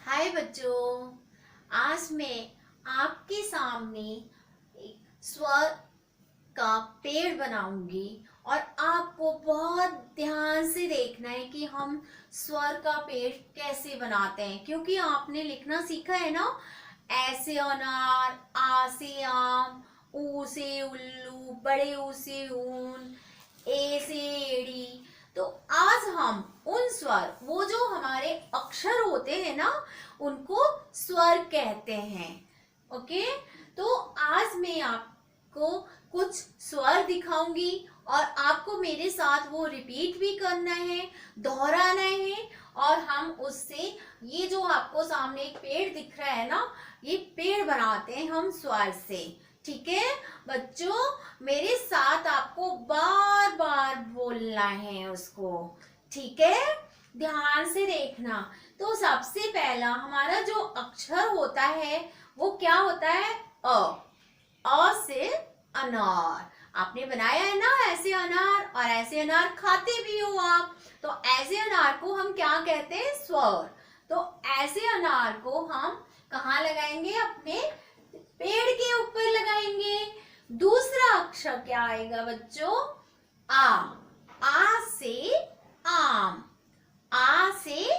हाय बच्चों, आज मैं आपके सामने एक स्वर का पेड़ बनाऊंगी और आपको बहुत ध्यान से देखना है कि हम स्वर का पेड़ कैसे बनाते हैं। क्योंकि आपने लिखना सीखा है ना, ऐसे अनार, आ से आम, ऊ से उल्लू, बड़े ऊ से ऊन, ए से एड़ी। तो आज हम उन स्वर, वो जो हमारे अक्षर होते हैं ना, उनको स्वर कहते हैं। ओके, तो आज मैं आपको कुछ स्वर दिखाऊंगी और आपको मेरे साथ वो रिपीट भी करना है, दोहराना है। और हम उससे ये जो आपको सामने एक पेड़ दिख रहा है ना, ये पेड़ बनाते हैं हम स्वर से। ठीक है बच्चों, मेरे साथ आपको बार बार बोलना है उसको। ठीक है, ध्यान से देखना। तो सबसे पहला हमारा जो अक्षर होता है वो क्या होता है? अ से अनार। आपने बनाया है ना ऐसे अनार, और ऐसे अनार खाते भी हो आप। तो ऐसे अनार को हम क्या कहते हैं? स्वर। तो ऐसे अनार को हम कहाँ लगाएंगे? अपने पेड़ के ऊपर लगाएंगे। दूसरा अक्षर क्या आएगा बच्चों? आ से आम। आ से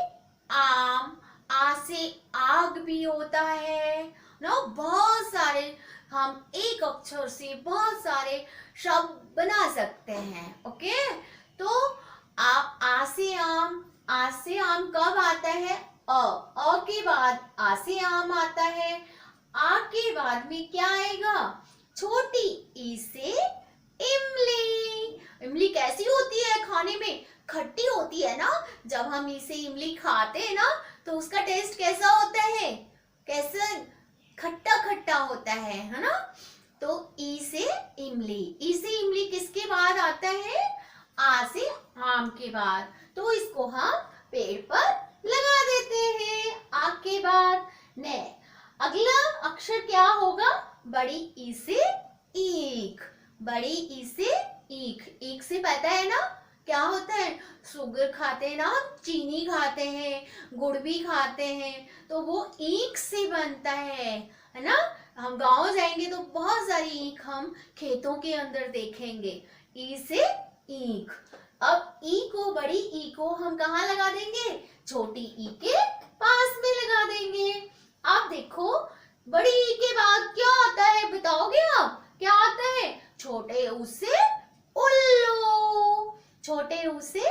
आम। आ से आग भी होता है ना। बहुत सारे हम एक अक्षर से बहुत सारे शब्द बना सकते हैं। ओके, तो आ से आम। आ से आम कब आता है? अ के बाद आ से आम आता है। आ के बाद में क्या आएगा? छोटी ई से इमली। इमली कैसी होती है खाने में? खट्टी होती है ना। जब हम इसे इमली खाते हैं ना, तो उसका टेस्ट कैसा होता है? कैसा? खट्टा खट्टा होता है ना। तो ई से इमली। ई से इमली किसके बाद आता है? आ से आम के बाद। तो इसको हम पेड़ पर लगा देते हैं आ के बाद। ने अगला अक्षर क्या होगा? बड़ी ई से ईख। बड़ी ई से ईख। ईख से पता है ना क्या होता है? शुगर खाते हैं ना हम, चीनी खाते हैं, गुड़ भी खाते हैं, तो वो ईख से बनता है ना। हम गांव जाएंगे तो बहुत सारी ईख हम खेतों के अंदर देखेंगे। ई से ईख। अब ई को, बड़ी ई को हम कहाँ लगा देंगे? छोटी ई के पास में लगा देंगे। आप देखो, बड़ी ई के बाद क्या आता है? बताओगे आप? क्या आता है? छोटे ऊ से उल्लू। छोटे ऊ से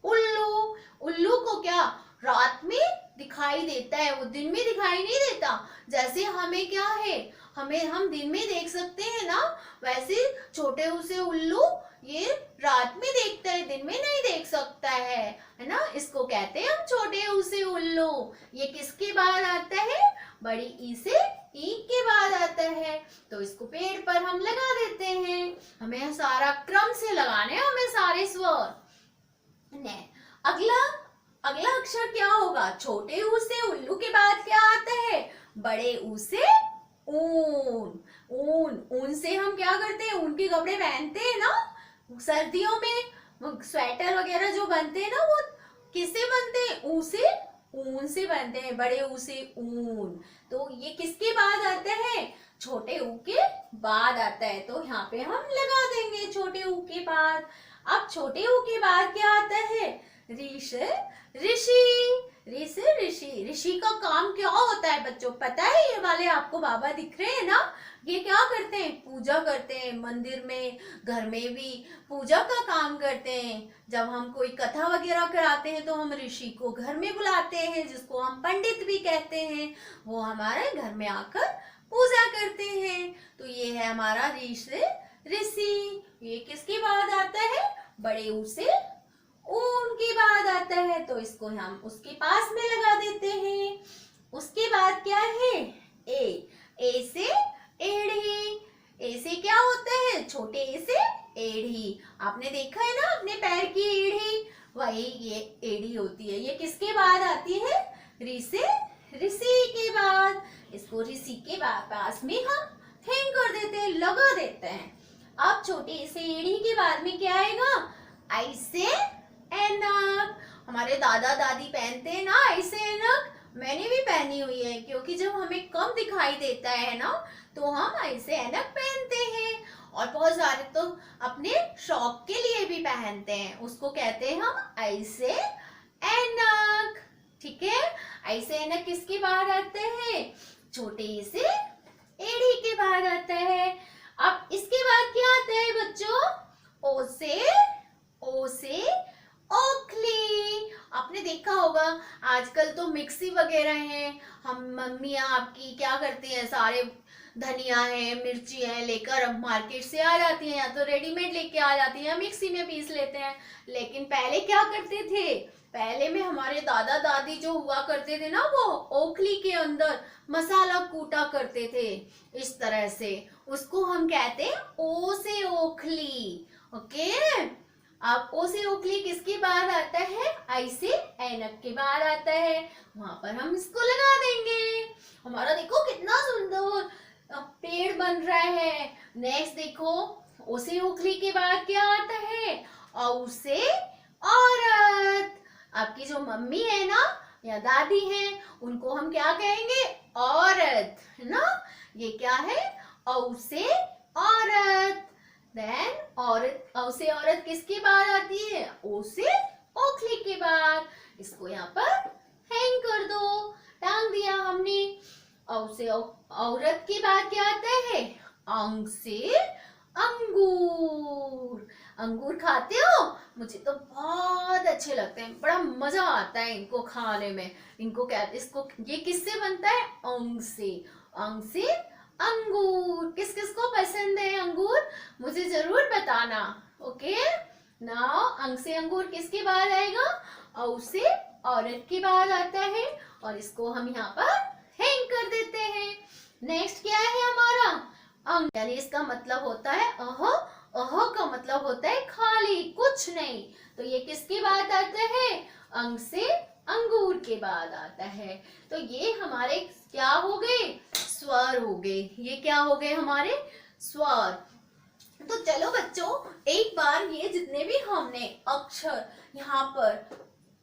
उल्लू। उल्लू को क्या रात में दिखाई देता है, वो दिन में दिखाई नहीं देता। जैसे हमें क्या है, हमें हम दिन में देख सकते हैं ना, वैसे छोटे ऊ से उल्लू ये रात में देखता है, दिन में नहीं देख सकता है ना। इसको कहते हैं हम छोटे ऊ से उल्लू। ये किसके बाद आता है? बड़ी ई से ईख के बाद आता है। तो इसको पेड़ पर हम लगा देते हैं। हमें सारा क्रम से लगाने हैं, हमें सारे स्वर। ने अगला अगला अक्षर क्या होगा? छोटे ऊ से उल्लू के बाद क्या आता है? बड़े ऊ से ऊन। ऊन। ऊन से हम क्या करते हैं? ऊन के कपड़े पहनते हैं ना सर्दियों में। स्वेटर वगैरह जो बनते हैं ना, वो किससे बनते हैं? ऊ से, ऊन से बनते हैं। बड़े ऊ से ऊन। तो ये किसके बाद आता है? छोटे ऊ के बाद आता है। तो यहाँ पे हम लगा देंगे छोटे ऊ के बाद। अब छोटे ऊ के बाद क्या आता है? ऋष, ऋषि। ऋष, ऋषि। ऋषि का काम क्या होता है बच्चों? पता है? ये वाले आपको बाबा दिख रहे हैं ना, ये क्या करते हैं? पूजा करते हैं। मंदिर में, घर में भी पूजा का काम करते हैं। जब हम कोई कथा वगैरह कराते हैं तो हम ऋषि को घर में बुलाते हैं, जिसको हम पंडित भी कहते हैं। वो हमारे घर में आकर पूजा करते हैं। तो ये है हमारा ऋष, ऋषि। ये किसके बाद आता है? बड़े ऊ से ऊन के बाद आता है। तो इसको हम उसके पास में लगा देते हैं। उसके बाद क्या है? ए। ए से एड़ी। ए से क्या होता है? छोटे ए से एड़ी। आपने देखा है ना अपने पैर की एड़ी, वही ये एड़ी होती है। ये किसके बाद आती है? ऋ से ऋषि के बाद। इसको ऋषि के पास में हम हैंग कर देते हैं, लगा देते हैं। अब छोटे से एड़ी के बाद में क्या आएगा? आई से ऐनक। हमारे दादा दादी पहनते हैं ना ऐसे ऐनक, मैंने भी पहनी हुई है, क्योंकि जब हमें कम दिखाई देता है ना तो हम ऐसे ऐनक पहनते हैं। और बहुत सारे तो अपने शौक के लिए भी पहनते हैं, उसको कहते हैं हम ऐसे ऐनक। ठीक है, ऐसे ऐनक किसके बाहर आते हैं? छोटे से एड़ी के बाहर आता है। अब इसके बाद क्या आता है बच्चों? ओ से ओखली। आपने देखा होगा आजकल तो मिक्सी वगैरह है, हम मम्मियाँ आपकी क्या करती हैं, सारे धनिया है, मिर्ची है लेकर अब मार्केट से आ जाती हैं, या तो रेडीमेड लेके आ जाती हैं या मिक्सी में पीस लेते हैं। लेकिन पहले क्या करते थे? पहले में हमारे दादा दादी जो हुआ करते थे ना, वो ओखली के अंदर मसाला कूटा करते थे इस तरह से। उसको हम कहते हैं ओ से ओखली। ओके, अब ओ से ओखली किसके बाद आता है? ऐसे ऐनक के बाद आता है। वहां पर हम इसको लगा देंगे। हमारा देखो कितना सुंदर पेड़ बन रहा है। नेक्स्ट देखो, ओ से ओखली के बाद क्या आता है? औ से औरत। आपकी जो मम्मी है ना या दादी है, उनको हम क्या कहेंगे? औरत, है ना। ये क्या है? औ से औरत। देन औरत, औ से औरत किसके बाद आती है? ओ से ओखली के बाद। इसको यहाँ पर हैंग कर दो, टांग दिया हमने। औ से औरत के बाद क्या आता है? अंग से अंगूर। अंगूर खाते हो? मुझे तो बहुत अच्छे लगते हैं, बड़ा मजा आता है इनको खाने में। इनको कहते, इसको ये किससे बनता है? अंग से। अंग से अंगूर। किस किस को पसंद है अंगूर? मुझे जरूर बताना। ओके, नाउ अंग से अंगूर किसके बाद आएगा? औ से औरत के बाद आता है, और इसको हम यहाँ पर हैंग कर देते हैं। नेक्स्ट क्या है हमारा? अंग, यानी इसका मतलब होता है अह। अह का मतलब होता है खाली, कुछ नहीं। तो ये किसके बाद आता है? अंग से अंगूर के बाद आता है। तो ये हमारे क्या हो गए? स्वर हो गए। ये क्या हो गए? हमारे स्वर। तो चलो बच्चों, एक बार ये जितने भी हमने अक्षर यहाँ पर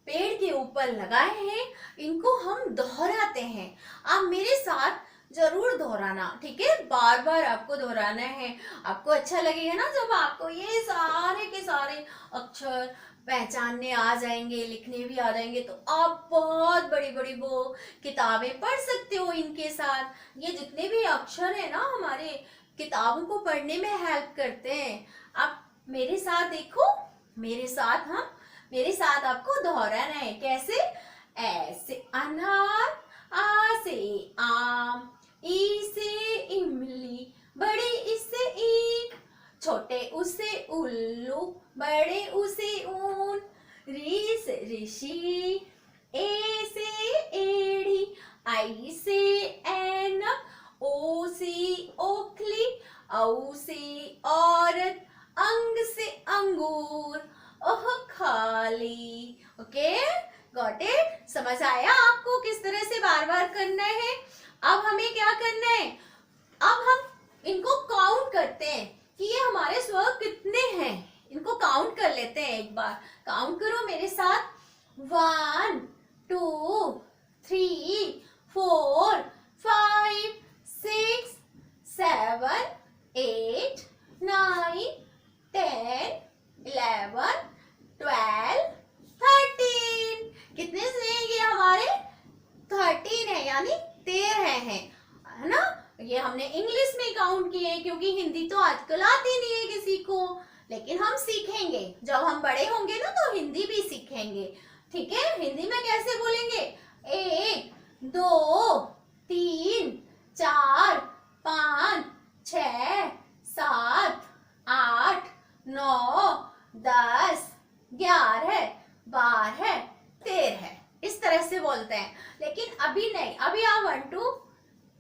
पेड़ के ऊपर लगाए हैं, इनको हम दोहराते हैं। आप मेरे साथ जरूर दोहराना, ठीक है? बार बार आपको दोहराना है। आपको अच्छा लगेगा ना जब आपको ये सारे के सारे अक्षर पहचानने आ जाएंगे, लिखने भी आ जाएंगे, तो आप बहुत बड़ी बड़ी वो किताबें पढ़ सकते हो इनके साथ। ये जितने भी अक्षर है ना, हमारे किताबों को पढ़ने में हेल्प करते हैं। आप मेरे साथ देखो, मेरे साथ आपको दोहराना है। कैसे? ऐसे अनार, आ से आम, ई से इमली, बड़े इससे ईख, छोटे उसे उल्लू, बड़े उसे ऊन, री से ऋषि, ए से एड़ी, आई से ऐनक, ओ से ओखली, औ से औरत, अंग से अंगूर, ओह खाली। Okay, got it? समझ आया आपको किस तरह से बार बार करना है? अब हमें क्या करना है? अब हम इनको काउंट करते हैं कि ये हमारे स्वर कितने हैं। इनको काउंट कर लेते हैं एक बार। काउंट करो मेरे साथ। 1 2 3 4 5 6 7 8 9 10 11 12 13। कितने से ये हमारे? 13 है, यानी 13 है ना। ये हमने इंग्लिश में काउंट किए हैं, क्योंकि हिंदी तो आजकल आती नहीं है किसी को। लेकिन हम सीखेंगे, जब हम बड़े होंगे ना तो हिंदी भी सीखेंगे। ठीक है, हिंदी में कैसे बोलेंगे? 1 2 3 4 5 6 7 8 9 10 11 12 13, इस तरह से बोलते हैं। लेकिन अभी नहीं, अभी आप 1 2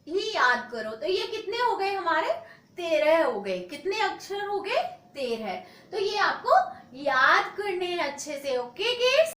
ही याद करो। तो ये कितने हो गए हमारे? 13 हो गए। कितने अक्षर हो गए? 13। तो ये आपको याद करने हैं अच्छे से। Okay kids?